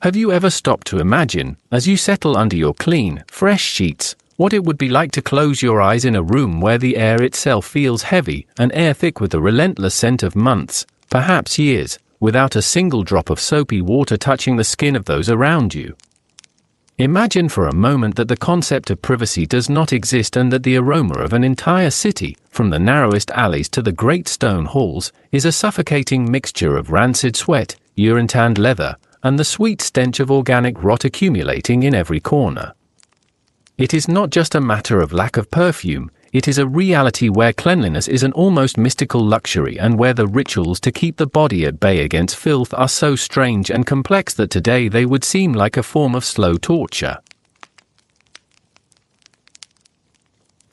Have you ever stopped to imagine, as you settle under your clean, fresh sheets, what it would be like to close your eyes in a room where the air itself feels heavy and air thick with the relentless scent of months, perhaps years, without a single drop of soapy water touching the skin of those around you? Imagine for a moment that the concept of privacy does not exist and that the aroma of an entire city, from the narrowest alleys to the great stone halls, is a suffocating mixture of rancid sweat, urine-tanned leather, and the sweet stench of organic rot accumulating in every corner. It is not just a matter of lack of perfume, it is a reality where cleanliness is an almost mystical luxury and where the rituals to keep the body at bay against filth are so strange and complex that today they would seem like a form of slow torture.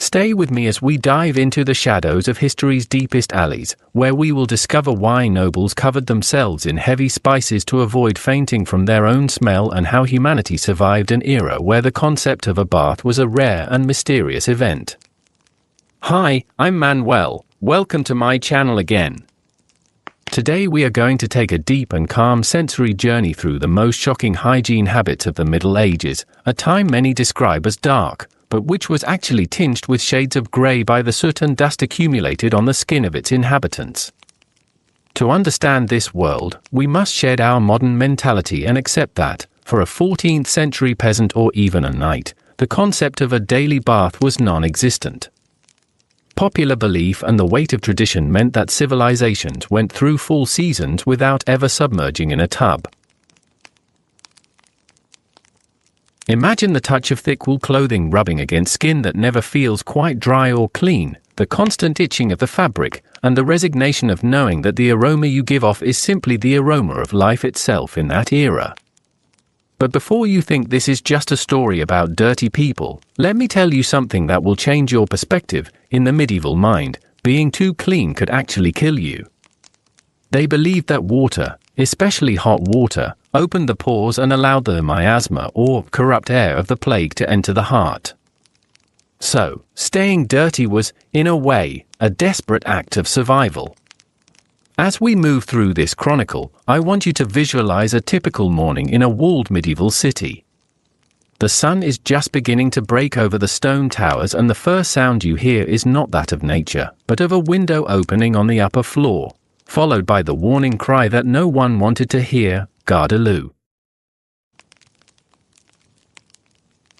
Stay with me as we dive into the shadows of history's deepest alleys, where we will discover why nobles covered themselves in heavy spices to avoid fainting from their own smell and how humanity survived an era where the concept of a bath was a rare and mysterious event. Hi, I'm Manuel. Welcome to my channel again. Today we are going to take a deep and calm sensory journey through the most shocking hygiene habits of the Middle Ages, a time many describe as dark, but which was actually tinged with shades of grey by the soot and dust accumulated on the skin of its inhabitants. To understand this world, we must shed our modern mentality and accept that, for a 14th century peasant or even a knight, the concept of a daily bath was non-existent. Popular belief and the weight of tradition meant that civilizations went through full seasons without ever submerging in a tub. Imagine the touch of thick wool clothing rubbing against skin that never feels quite dry or clean, the constant itching of the fabric, and the resignation of knowing that the aroma you give off is simply the aroma of life itself in that era. But before you think this is just a story about dirty people, let me tell you something that will change your perspective. In the medieval mind, being too clean could actually kill you. They believed that water, especially hot water, opened the pores and allowed the miasma or corrupt air of the plague to enter the heart. So, staying dirty was, in a way, a desperate act of survival. As we move through this chronicle, I want you to visualize a typical morning in a walled medieval city. The sun is just beginning to break over the stone towers and the first sound you hear is not that of nature, but of a window opening on the upper floor, followed by the warning cry that no one wanted to hear, "Garde-lou."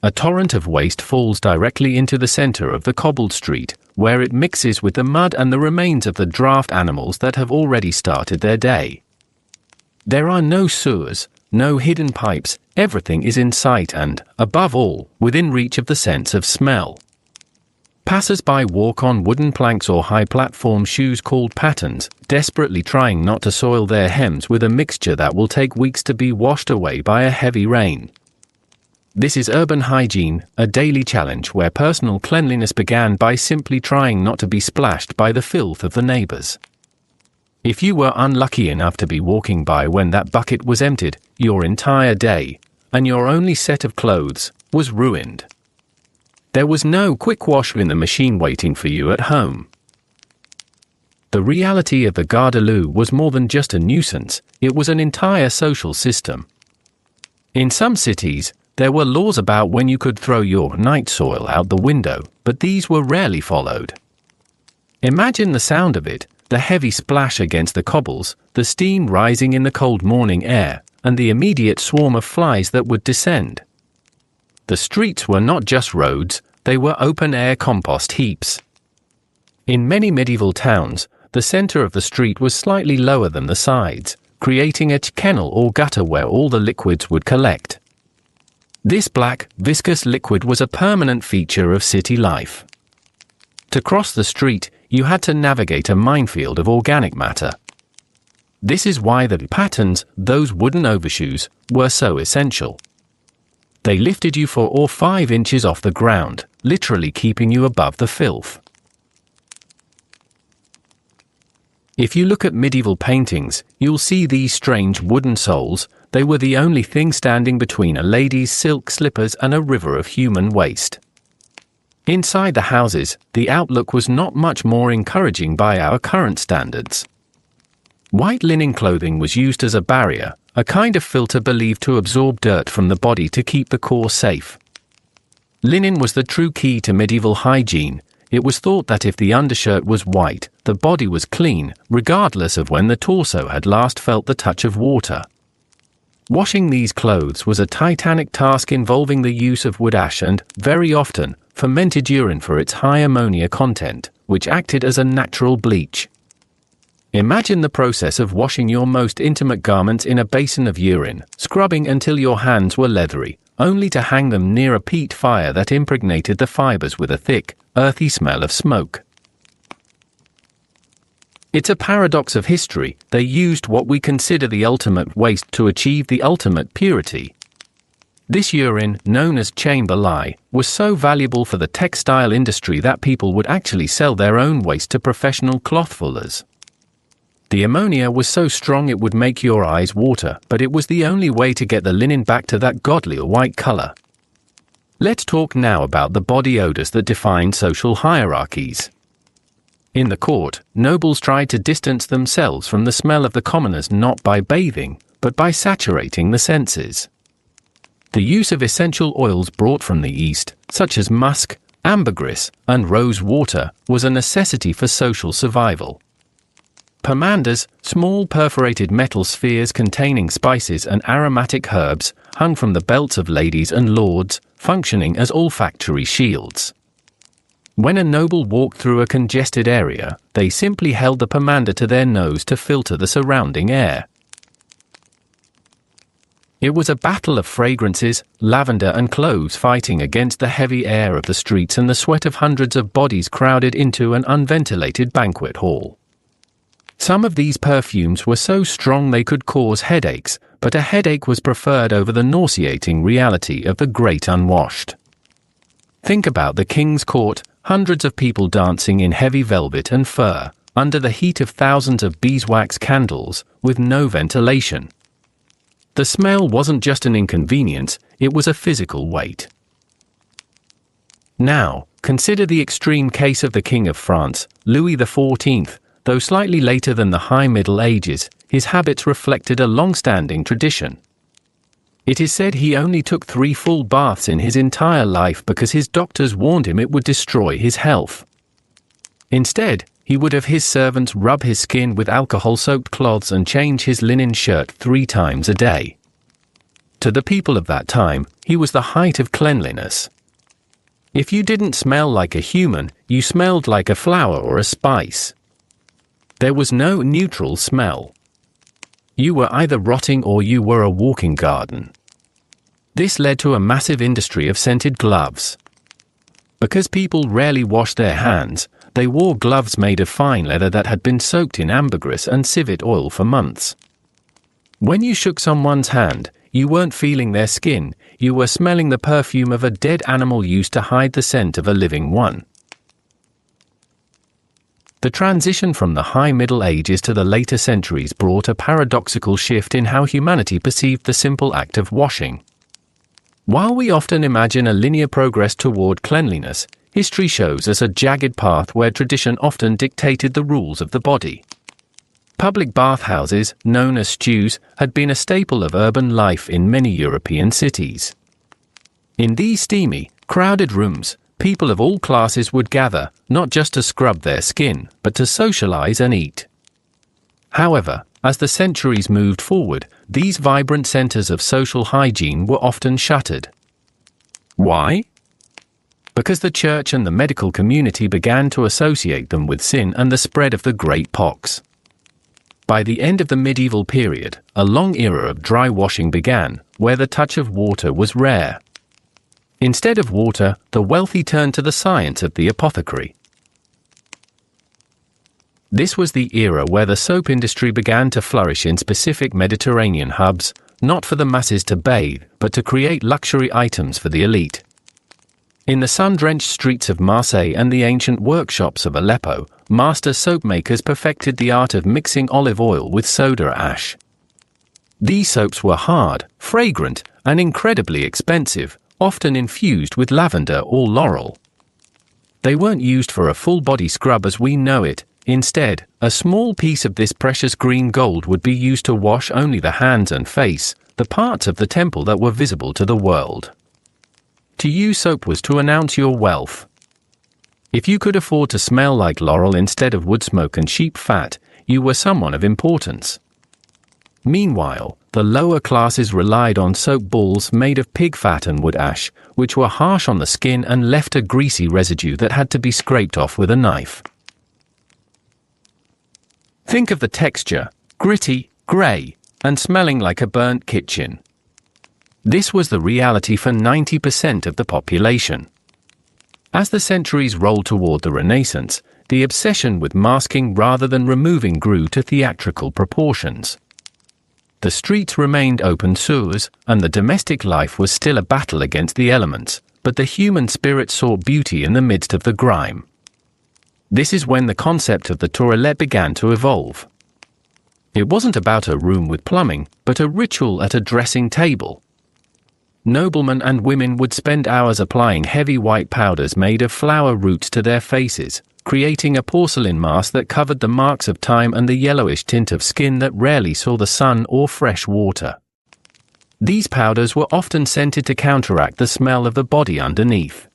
A torrent of waste falls directly into the center of the cobbled street, where it mixes with the mud and the remains of the draft animals that have already started their day. There are no sewers, no hidden pipes, everything is in sight and, above all, within reach of the sense of smell. Passers-by walk on wooden planks or high platform shoes called pattens, desperately trying not to soil their hems with a mixture that will take weeks to be washed away by a heavy rain. This is urban hygiene, a daily challenge where personal cleanliness began by simply trying not to be splashed by the filth of the neighbors. If you were unlucky enough to be walking by when that bucket was emptied, your entire day, and your only set of clothes, was ruined. There was no quick wash in the machine waiting for you at home. The reality of the Garde-lou was more than just a nuisance, it was an entire social system. In some cities, there were laws about when you could throw your night soil out the window, but these were rarely followed. Imagine the sound of it, the heavy splash against the cobbles, the steam rising in the cold morning air, and the immediate swarm of flies that would descend. The streets were not just roads, they were open-air compost heaps. In many medieval towns, the center of the street was slightly lower than the sides, creating a kennel or gutter where all the liquids would collect. This black, viscous liquid was a permanent feature of city life. To cross the street, you had to navigate a minefield of organic matter. This is why the pattens, those wooden overshoes, were so essential. They lifted you 4 or 5 inches off the ground, literally keeping you above the filth. If you look at medieval paintings, you'll see these strange wooden soles. They were the only thing standing between a lady's silk slippers and a river of human waste. Inside the houses, the outlook was not much more encouraging by our current standards. White linen clothing was used as a barrier, a kind of filter believed to absorb dirt from the body to keep the core safe. Linen was the true key to medieval hygiene. It was thought that if the undershirt was white, the body was clean, regardless of when the torso had last felt the touch of water. Washing these clothes was a titanic task involving the use of wood ash and, very often, fermented urine for its high ammonia content, which acted as a natural bleach. Imagine the process of washing your most intimate garments in a basin of urine, scrubbing until your hands were leathery, only to hang them near a peat fire that impregnated the fibers with a thick, earthy smell of smoke. It's a paradox of history. They used what we consider the ultimate waste to achieve the ultimate purity. This urine, known as chamber lye, was so valuable for the textile industry that people would actually sell their own waste to professional cloth fullers. The ammonia was so strong it would make your eyes water, but it was the only way to get the linen back to that godly white color. Let's talk now about the body odors that defined social hierarchies. In the court, nobles tried to distance themselves from the smell of the commoners not by bathing, but by saturating the senses. The use of essential oils brought from the East, such as musk, ambergris, and rose water, was a necessity for social survival. Pomanders, small perforated metal spheres containing spices and aromatic herbs, hung from the belts of ladies and lords, functioning as olfactory shields. When a noble walked through a congested area, they simply held the pomander to their nose to filter the surrounding air. It was a battle of fragrances, lavender and cloves fighting against the heavy air of the streets and the sweat of hundreds of bodies crowded into an unventilated banquet hall. Some of these perfumes were so strong they could cause headaches, but a headache was preferred over the nauseating reality of the great unwashed. Think about the king's court, hundreds of people dancing in heavy velvet and fur, under the heat of thousands of beeswax candles, with no ventilation. The smell wasn't just an inconvenience, it was a physical weight. Now, consider the extreme case of the King of France, Louis XIV. Though slightly later than the High Middle Ages, his habits reflected a long-standing tradition. It is said he only took 3 full baths in his entire life because his doctors warned him it would destroy his health. Instead, he would have his servants rub his skin with alcohol-soaked cloths and change his linen shirt 3 times a day. To the people of that time, he was the height of cleanliness. If you didn't smell like a human, you smelled like a flower or a spice. There was no neutral smell. You were either rotting or you were a walking garden. This led to a massive industry of scented gloves. Because people rarely washed their hands, they wore gloves made of fine leather that had been soaked in ambergris and civet oil for months. When you shook someone's hand, you weren't feeling their skin, you were smelling the perfume of a dead animal used to hide the scent of a living one. The transition from the High Middle Ages to the later centuries brought a paradoxical shift in how humanity perceived the simple act of washing. While we often imagine a linear progress toward cleanliness, history shows us a jagged path where tradition often dictated the rules of the body. Public bathhouses, known as stews, had been a staple of urban life in many European cities. In these steamy, crowded rooms, people of all classes would gather, not just to scrub their skin, but to socialize and eat. However, as the centuries moved forward, these vibrant centers of social hygiene were often shuttered. Why? Because the church and the medical community began to associate them with sin and the spread of the great pox. By the end of the medieval period, a long era of dry washing began, where the touch of water was rare. Instead of water, the wealthy turned to the science of the apothecary. This was the era where the soap industry began to flourish in specific Mediterranean hubs, not for the masses to bathe, but to create luxury items for the elite. In the sun-drenched streets of Marseille and the ancient workshops of Aleppo, master soap makers perfected the art of mixing olive oil with soda ash. These soaps were hard, fragrant, and incredibly expensive, often infused with lavender or laurel. They weren't used for a full-body scrub as we know it. Instead, a small piece of this precious green gold would be used to wash only the hands and face, the parts of the temple that were visible to the world. To use soap was to announce your wealth. If you could afford to smell like laurel instead of wood smoke and sheep fat, you were someone of importance. Meanwhile, the lower classes relied on soap balls made of pig fat and wood ash, which were harsh on the skin and left a greasy residue that had to be scraped off with a knife. Think of the texture, gritty, grey, and smelling like a burnt kitchen. This was the reality for 90% of the population. As the centuries rolled toward the Renaissance, the obsession with masking rather than removing grew to theatrical proportions. The streets remained open sewers, and the domestic life was still a battle against the elements, but the human spirit sought beauty in the midst of the grime. This is when the concept of the toilette began to evolve. It wasn't about a room with plumbing, but a ritual at a dressing table. Noblemen and women would spend hours applying heavy white powders made of flower roots to their faces, creating a porcelain mask that covered the marks of time and the yellowish tint of skin that rarely saw the sun or fresh water. These powders were often scented to counteract the smell of the body underneath.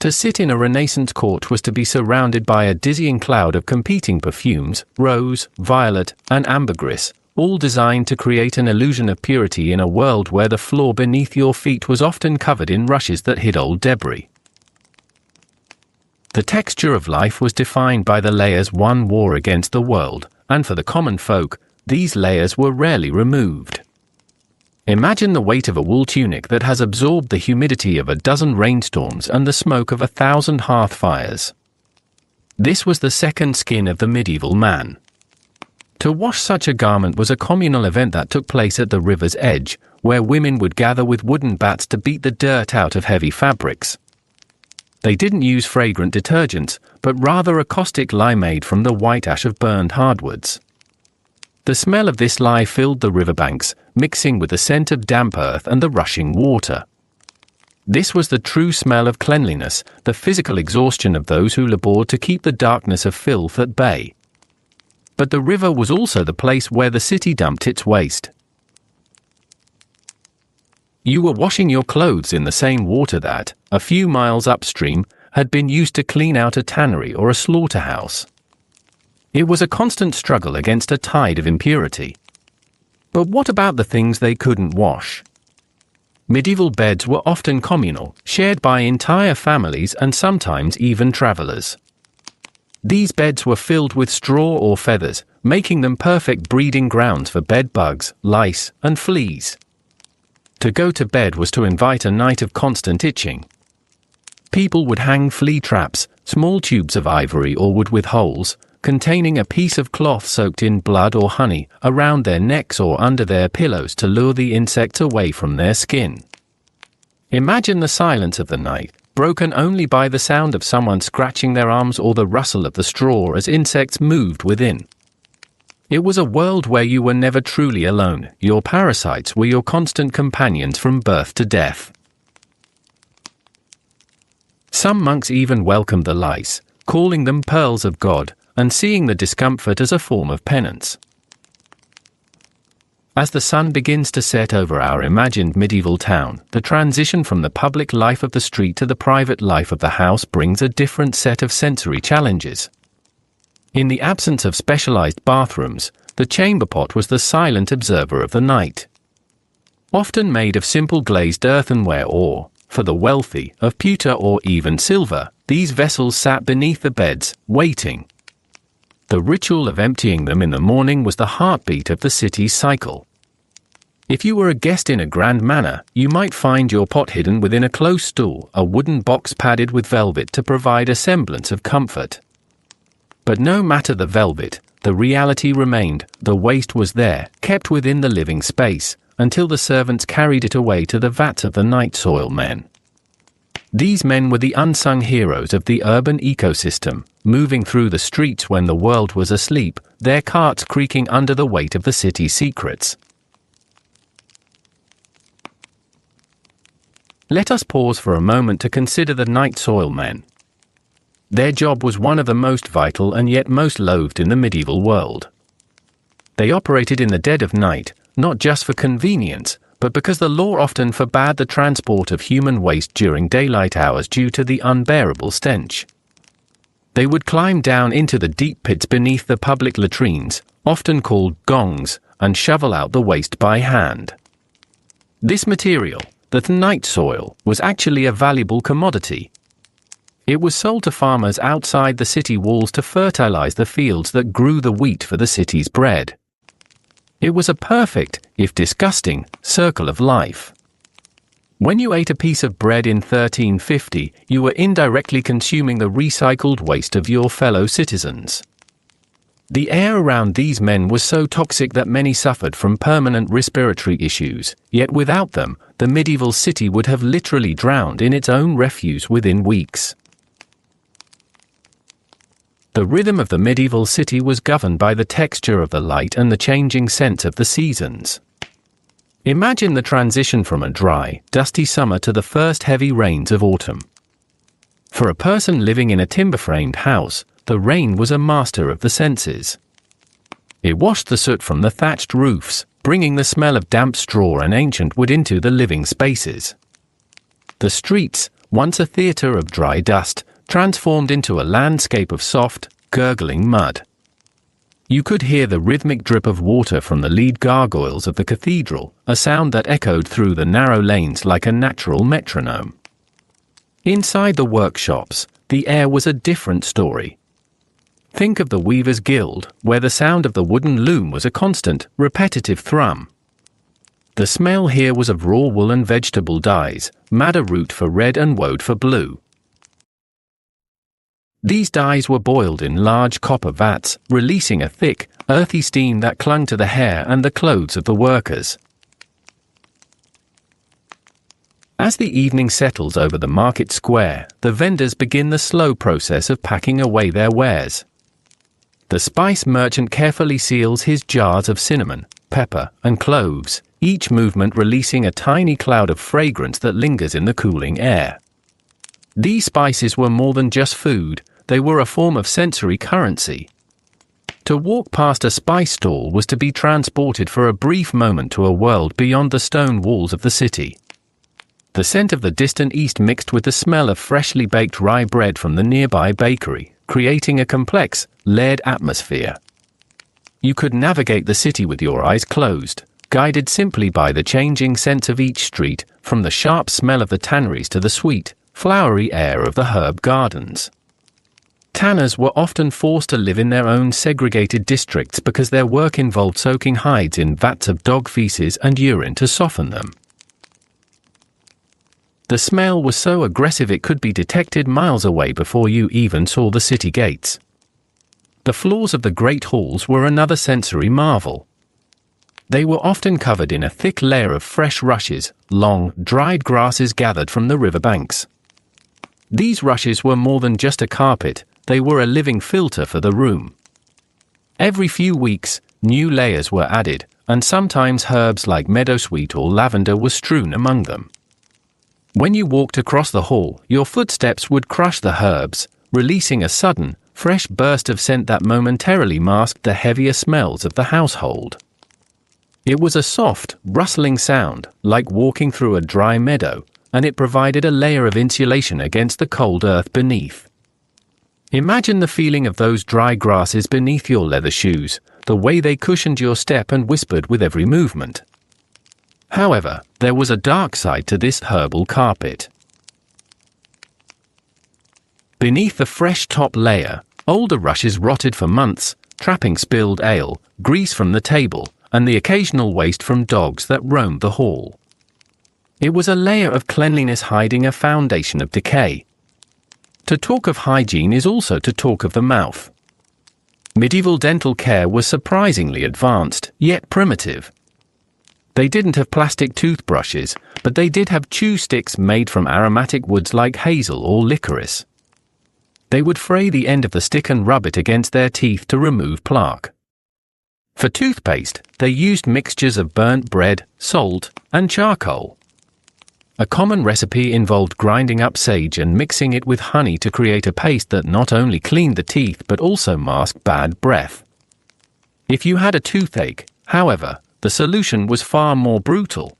To sit in a Renaissance court was to be surrounded by a dizzying cloud of competing perfumes, rose, violet, and ambergris, all designed to create an illusion of purity in a world where the floor beneath your feet was often covered in rushes that hid old debris. The texture of life was defined by the layers one wore against the world, and for the common folk, these layers were rarely removed. Imagine the weight of a wool tunic that has absorbed the humidity of a dozen rainstorms and the smoke of 1,000 hearth fires. This was the second skin of the medieval man. To wash such a garment was a communal event that took place at the river's edge, where women would gather with wooden bats to beat the dirt out of heavy fabrics. They didn't use fragrant detergents, but rather a caustic lye made from the white ash of burned hardwoods. The smell of this lye filled the riverbanks, mixing with the scent of damp earth and the rushing water. This was the true smell of cleanliness, the physical exhaustion of those who labored to keep the darkness of filth at bay. But the river was also the place where the city dumped its waste. You were washing your clothes in the same water that, a few miles upstream, had been used to clean out a tannery or a slaughterhouse. It was a constant struggle against a tide of impurity. But what about the things they couldn't wash? Medieval beds were often communal, shared by entire families and sometimes even travelers. These beds were filled with straw or feathers, making them perfect breeding grounds for bed bugs, lice, and fleas. To go to bed was to invite a night of constant itching. People would hang flea traps, small tubes of ivory or wood with holes, containing a piece of cloth soaked in blood or honey, around their necks or under their pillows to lure the insects away from their skin. Imagine the silence of the night, broken only by the sound of someone scratching their arms or the rustle of the straw as insects moved within. It was a world where you were never truly alone. Your parasites were your constant companions from birth to death. Some monks even welcomed the lice, calling them pearls of God, and seeing the discomfort as a form of penance. As the sun begins to set over our imagined medieval town, the transition from the public life of the street to the private life of the house brings a different set of sensory challenges. In the absence of specialized bathrooms, the chamber pot was the silent observer of the night. Often made of simple glazed earthenware or, for the wealthy, of pewter or even silver, these vessels sat beneath the beds, waiting. The ritual of emptying them in the morning was the heartbeat of the city's cycle. If you were a guest in a grand manor, you might find your pot hidden within a close stool, a wooden box padded with velvet to provide a semblance of comfort. But no matter the velvet, the reality remained. The waste was there, kept within the living space, until the servants carried it away to the vats of the night soil men. These men were the unsung heroes of the urban ecosystem, moving through the streets when the world was asleep, their carts creaking under the weight of the city's secrets. Let us pause for a moment to consider the night soil men. Their job was one of the most vital and yet most loathed in the medieval world. They operated in the dead of night, not just for convenience, but because the law often forbade the transport of human waste during daylight hours due to the unbearable stench. They would climb down into the deep pits beneath the public latrines, often called gongs, and shovel out the waste by hand. This material, the night soil, was actually a valuable commodity. It was sold to farmers outside the city walls to fertilize the fields that grew the wheat for the city's bread. It was a perfect, if disgusting, circle of life. When you ate a piece of bread in 1350, you were indirectly consuming the recycled waste of your fellow citizens. The air around these men was so toxic that many suffered from permanent respiratory issues, yet without them, the medieval city would have literally drowned in its own refuse within weeks. The rhythm of the medieval city was governed by the texture of the light and the changing scents of the seasons. Imagine the transition from a dry, dusty summer to the first heavy rains of autumn. For a person living in a timber-framed house, the rain was a master of the senses. It washed the soot from the thatched roofs, bringing the smell of damp straw and ancient wood into the living spaces. The streets, once a theatre of dry dust, transformed into a landscape of soft, gurgling mud. You could hear the rhythmic drip of water from the lead gargoyles of the cathedral, a sound that echoed through the narrow lanes like a natural metronome. Inside the workshops, the air was a different story. Think of the Weavers' Guild, where the sound of the wooden loom was a constant, repetitive thrum. The smell here was of raw wool and vegetable dyes, madder root for red and woad for blue. These dyes were boiled in large copper vats, releasing a thick, earthy steam that clung to the hair and the clothes of the workers. As the evening settles over the market square, the vendors begin the slow process of packing away their wares. The spice merchant carefully seals his jars of cinnamon, pepper, and cloves, each movement releasing a tiny cloud of fragrance that lingers in the cooling air. These spices were more than just food, they were a form of sensory currency. To walk past a spice stall was to be transported for a brief moment to a world beyond the stone walls of the city. The scent of the distant east mixed with the smell of freshly baked rye bread from the nearby bakery, creating a complex, layered atmosphere. You could navigate the city with your eyes closed, guided simply by the changing scents of each street, from the sharp smell of the tanneries to the sweet, flowery air of the herb gardens. Tanners were often forced to live in their own segregated districts because their work involved soaking hides in vats of dog feces and urine to soften them. The smell was so aggressive it could be detected miles away before you even saw the city gates. The floors of the great halls were another sensory marvel. They were often covered in a thick layer of fresh rushes, long, dried grasses gathered from the riverbanks. These rushes were more than just a carpet, they were a living filter for the room. Every few weeks, new layers were added, and sometimes herbs like meadowsweet or lavender were strewn among them. When you walked across the hall, your footsteps would crush the herbs, releasing a sudden, fresh burst of scent that momentarily masked the heavier smells of the household. It was a soft, rustling sound, like walking through a dry meadow, and it provided a layer of insulation against the cold earth beneath. Imagine the feeling of those dry grasses beneath your leather shoes, the way they cushioned your step and whispered with every movement. However, there was a dark side to this herbal carpet. Beneath the fresh top layer, older rushes rotted for months, trapping spilled ale, grease from the table, and the occasional waste from dogs that roamed the hall. It was a layer of cleanliness hiding a foundation of decay. To talk of hygiene is also to talk of the mouth. Medieval dental care was surprisingly advanced, yet primitive. They didn't have plastic toothbrushes, but they did have chew sticks made from aromatic woods like hazel or licorice. They would fray the end of the stick and rub it against their teeth to remove plaque. For toothpaste, they used mixtures of burnt bread, salt, and charcoal. A common recipe involved grinding up sage and mixing it with honey to create a paste that not only cleaned the teeth but also masked bad breath. If you had a toothache, however, the solution was far more brutal.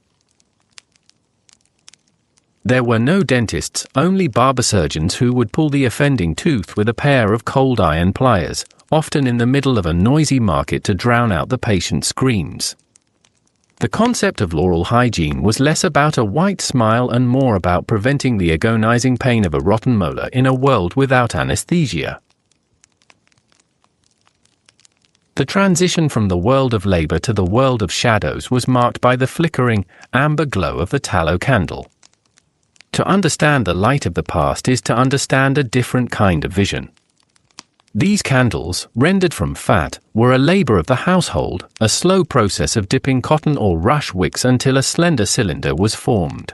There were no dentists, only barber surgeons who would pull the offending tooth with a pair of cold iron pliers, often in the middle of a noisy market to drown out the patient's screams. The concept of oral hygiene was less about a white smile and more about preventing the agonizing pain of a rotten molar in a world without anesthesia. The transition from the world of labor to the world of shadows was marked by the flickering, amber glow of the tallow candle. To understand the light of the past is to understand a different kind of vision. These candles, rendered from fat, were a labor of the household, a slow process of dipping cotton or rush wicks until a slender cylinder was formed.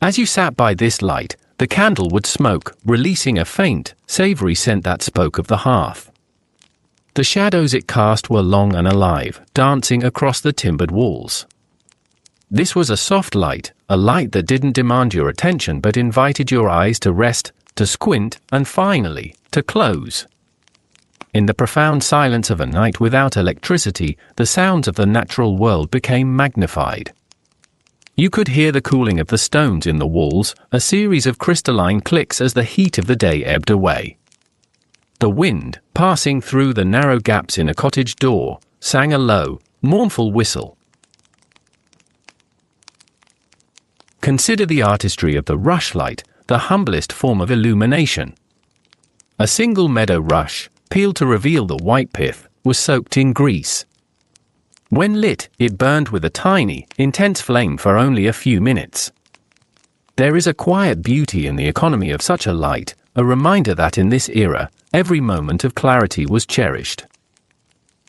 As you sat by this light, the candle would smoke, releasing a faint, savory scent that spoke of the hearth. The shadows it cast were long and alive, dancing across the timbered walls. This was a soft light, a light that didn't demand your attention but invited your eyes to rest, to squint, and finally, to close. In the profound silence of a night without electricity, the sounds of the natural world became magnified. You could hear the cooling of the stones in the walls, a series of crystalline clicks as the heat of the day ebbed away. The wind, passing through the narrow gaps in a cottage door, sang a low, mournful whistle. Consider the artistry of the rushlight, the humblest form of illumination. A single meadow rush, peeled to reveal the white pith, was soaked in grease. When lit, it burned with a tiny, intense flame for only a few minutes. There is a quiet beauty in the economy of such a light, a reminder that in this era, every moment of clarity was cherished.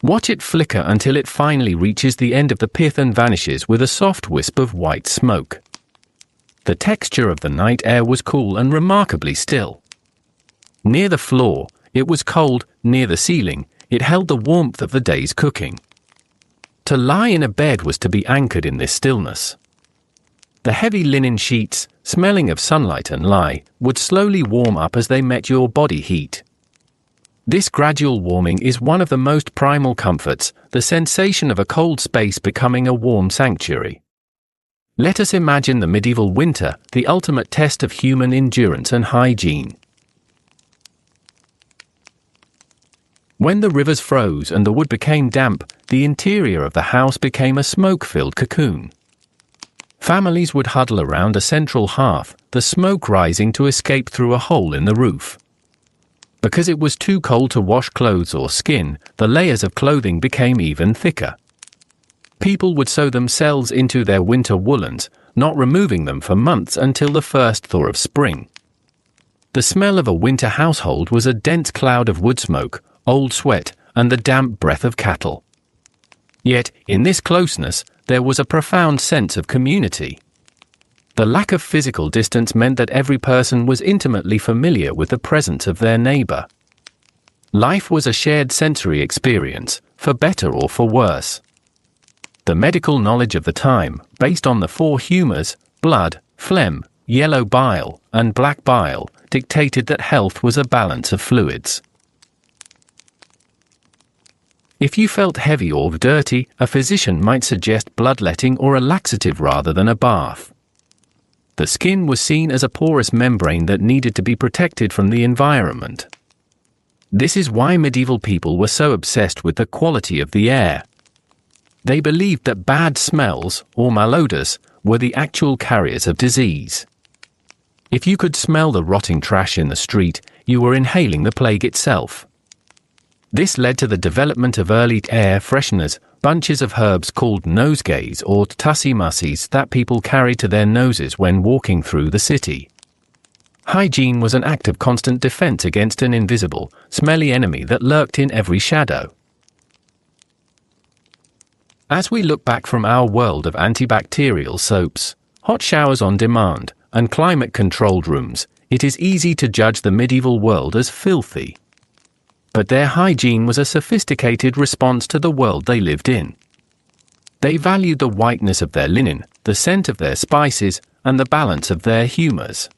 Watch it flicker until it finally reaches the end of the pith and vanishes with a soft wisp of white smoke. The texture of the night air was cool and remarkably still. Near the floor, it was cold; near the ceiling, it held the warmth of the day's cooking. To lie in a bed was to be anchored in this stillness. The heavy linen sheets, smelling of sunlight and lye, would slowly warm up as they met your body heat. This gradual warming is one of the most primal comforts, the sensation of a cold space becoming a warm sanctuary. Let us imagine the medieval winter, the ultimate test of human endurance and hygiene. When the rivers froze and the wood became damp, the interior of the house became a smoke-filled cocoon. Families would huddle around a central hearth, the smoke rising to escape through a hole in the roof. Because it was too cold to wash clothes or skin, the layers of clothing became even thicker. People would sew themselves into their winter woolens, not removing them for months until the first thaw of spring. The smell of a winter household was a dense cloud of wood smoke, old sweat, and the damp breath of cattle. Yet, in this closeness, there was a profound sense of community. The lack of physical distance meant that every person was intimately familiar with the presence of their neighbor. Life was a shared sensory experience, for better or for worse. The medical knowledge of the time, based on the four humours, blood, phlegm, yellow bile, and black bile, dictated that health was a balance of fluids. If you felt heavy or dirty, a physician might suggest bloodletting or a laxative rather than a bath. The skin was seen as a porous membrane that needed to be protected from the environment. This is why medieval people were so obsessed with the quality of the air. They believed that bad smells, or malodors, were the actual carriers of disease. If you could smell the rotting trash in the street, you were inhaling the plague itself. This led to the development of early air fresheners, bunches of herbs called nosegays or tussie-mussies that people carried to their noses when walking through the city. Hygiene was an act of constant defense against an invisible, smelly enemy that lurked in every shadow. As we look back from our world of antibacterial soaps, hot showers on demand, and climate-controlled rooms, it is easy to judge the medieval world as filthy. But their hygiene was a sophisticated response to the world they lived in. They valued the whiteness of their linen, the scent of their spices, and the balance of their humors.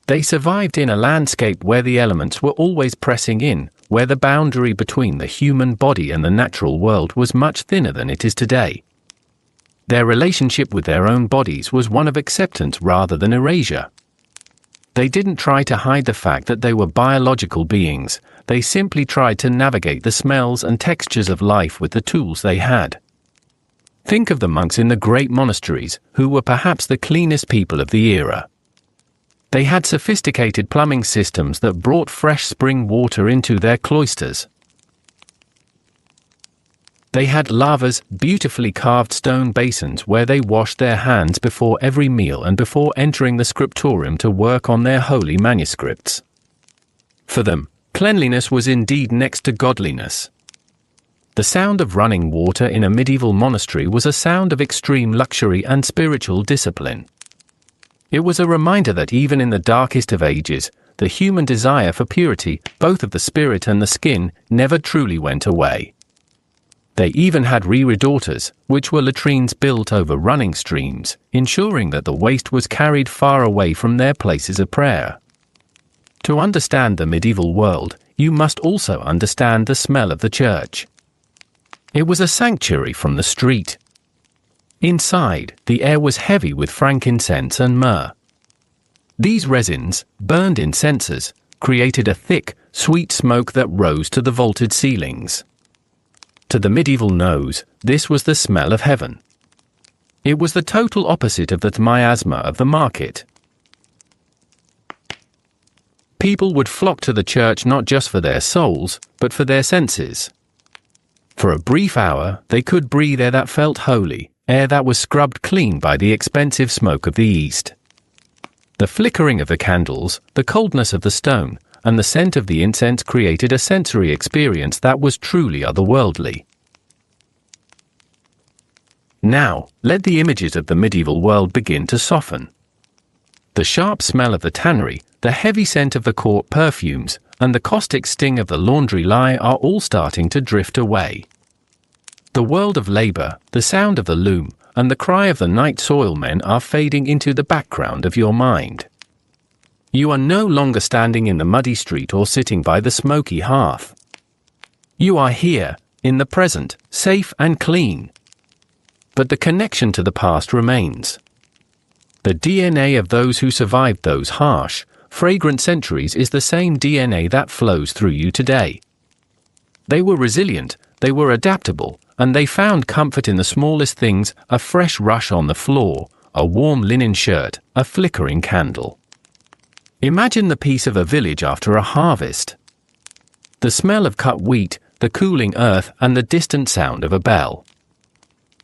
They survived in a landscape where the elements were always pressing in, where the boundary between the human body and the natural world was much thinner than it is today. Their relationship with their own bodies was one of acceptance rather than erasure. They didn't try to hide the fact that they were biological beings, they simply tried to navigate the smells and textures of life with the tools they had. Think of the monks in the great monasteries, who were perhaps the cleanest people of the era. They had sophisticated plumbing systems that brought fresh spring water into their cloisters. They had lavas, beautifully carved stone basins where they washed their hands before every meal and before entering the scriptorium to work on their holy manuscripts. For them, cleanliness was indeed next to godliness. The sound of running water in a medieval monastery was a sound of extreme luxury and spiritual discipline. It was a reminder that even in the darkest of ages, the human desire for purity, both of the spirit and the skin, never truly went away. They even had reredators, which were latrines built over running streams, ensuring that the waste was carried far away from their places of prayer. To understand the medieval world, you must also understand the smell of the church. It was a sanctuary from the street. Inside, the air was heavy with frankincense and myrrh. These resins, burned in censers, created a thick, sweet smoke that rose to the vaulted ceilings. To the medieval nose, this was the smell of heaven. It was the total opposite of the miasma of the market. People would flock to the church not just for their souls, but for their senses. For a brief hour, they could breathe air that felt holy, air that was scrubbed clean by the expensive smoke of the East. The flickering of the candles, the coldness of the stone, and the scent of the incense created a sensory experience that was truly otherworldly. Now, let the images of the medieval world begin to soften. The sharp smell of the tannery, the heavy scent of the court perfumes, and the caustic sting of the laundry lye are all starting to drift away. The world of labor, the sound of the loom, and the cry of the night soilmen are fading into the background of your mind. You are no longer standing in the muddy street or sitting by the smoky hearth. You are here, in the present, safe and clean. But the connection to the past remains. The DNA of those who survived those harsh, fragrant centuries is the same DNA that flows through you today. They were resilient, they were adaptable, and they found comfort in the smallest things: a fresh rush on the floor, a warm linen shirt, a flickering candle. Imagine the peace of a village after a harvest. The smell of cut wheat, the cooling earth, and the distant sound of a bell.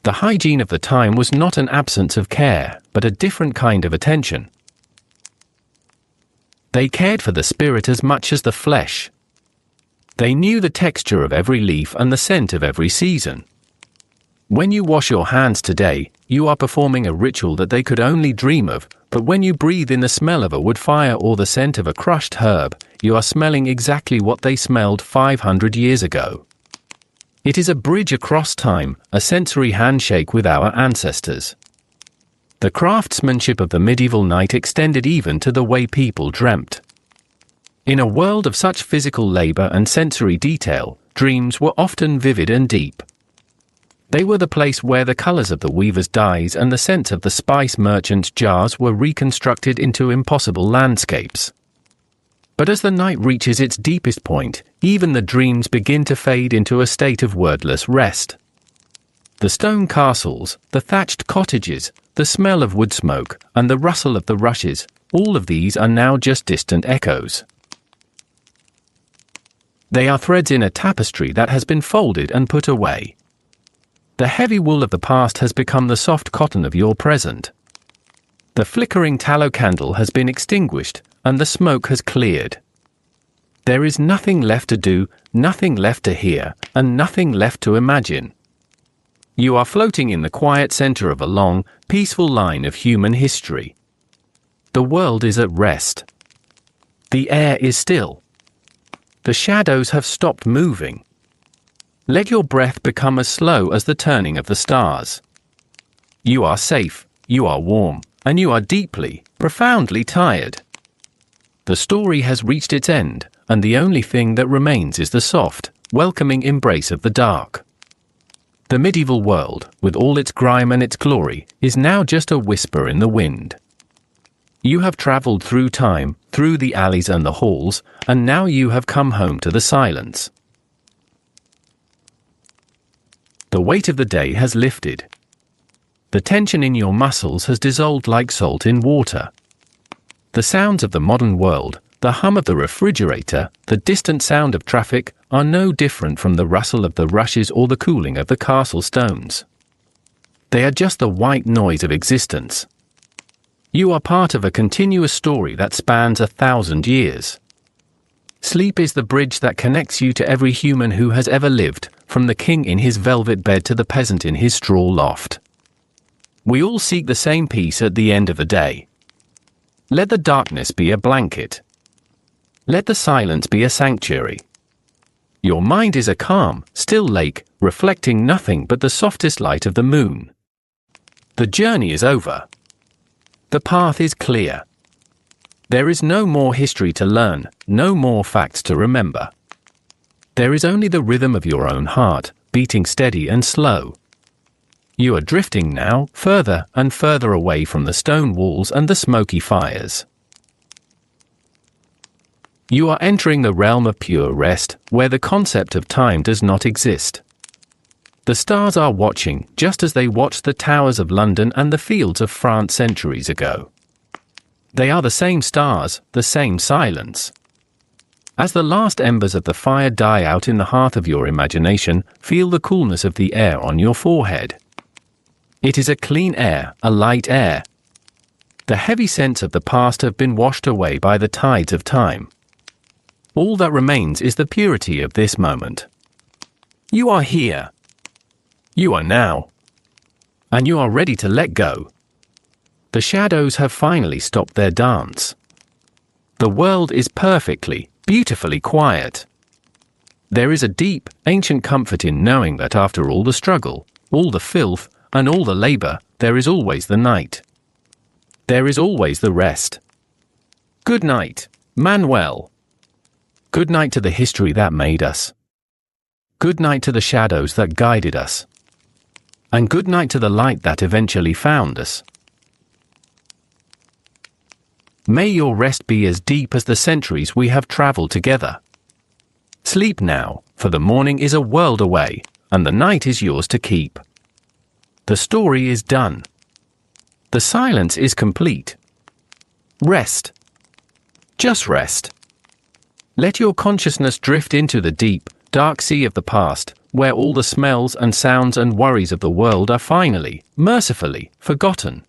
The hygiene of the time was not an absence of care, but a different kind of attention. They cared for the spirit as much as the flesh. They knew the texture of every leaf and the scent of every season. When you wash your hands today, you are performing a ritual that they could only dream of, but when you breathe in the smell of a wood fire or the scent of a crushed herb, you are smelling exactly what they smelled 500 years ago. It is a bridge across time, a sensory handshake with our ancestors. The craftsmanship of the medieval night extended even to the way people dreamt. In a world of such physical labor and sensory detail, dreams were often vivid and deep. They were the place where the colors of the weaver's dyes and the scents of the spice merchant's jars were reconstructed into impossible landscapes. But as the night reaches its deepest point, even the dreams begin to fade into a state of wordless rest. The stone castles, the thatched cottages, the smell of wood smoke, and the rustle of the rushes, all of these are now just distant echoes. They are threads in a tapestry that has been folded and put away. The heavy wool of the past has become the soft cotton of your present. The flickering tallow candle has been extinguished, and the smoke has cleared. There is nothing left to do, nothing left to hear, and nothing left to imagine. You are floating in the quiet center of a long, peaceful line of human history. The world is at rest. The air is still. The shadows have stopped moving. Let your breath become as slow as the turning of the stars. You are safe, you are warm, and you are deeply, profoundly tired. The story has reached its end, and the only thing that remains is the soft, welcoming embrace of the dark. The medieval world, with all its grime and its glory, is now just a whisper in the wind. You have traveled through time, through the alleys and the halls, and now you have come home to the silence. The weight of the day has lifted. The tension in your muscles has dissolved like salt in water. The sounds of the modern world, the hum of the refrigerator, the distant sound of traffic, are no different from the rustle of the rushes or the cooling of the castle stones. They are just the white noise of existence. You are part of a continuous story that spans 1,000 years. Sleep is the bridge that connects you to every human who has ever lived, from the king in his velvet bed to the peasant in his straw loft. We all seek the same peace at the end of the day. Let the darkness be a blanket. Let the silence be a sanctuary. Your mind is a calm, still lake, reflecting nothing but the softest light of the moon. The journey is over. The path is clear. There is no more history to learn, no more facts to remember. There is only the rhythm of your own heart, beating steady and slow. You are drifting now, further and further away from the stone walls and the smoky fires. You are entering the realm of pure rest, where the concept of time does not exist. The stars are watching, just as they watched the towers of London and the fields of France centuries ago. They are the same stars, the same silence. As the last embers of the fire die out in the hearth of your imagination, feel the coolness of the air on your forehead. It is a clean air, a light air. The heavy scents of the past have been washed away by the tides of time. All that remains is the purity of this moment. You are here. You are now. And you are ready to let go. The shadows have finally stopped their dance. The world is perfectly, beautifully quiet. There is a deep, ancient comfort in knowing that after all the struggle, all the filth, and all the labor, there is always the night. There is always the rest. Good night, Manuel. Good night to the history that made us. Good night to the shadows that guided us. And good night to the light that eventually found us. May your rest be as deep as the centuries we have traveled together. Sleep now, for the morning is a world away, and the night is yours to keep. The story is done. The silence is complete. Rest. Just rest. Let your consciousness drift into the deep, dark sea of the past, where all the smells and sounds and worries of the world are finally, mercifully, forgotten.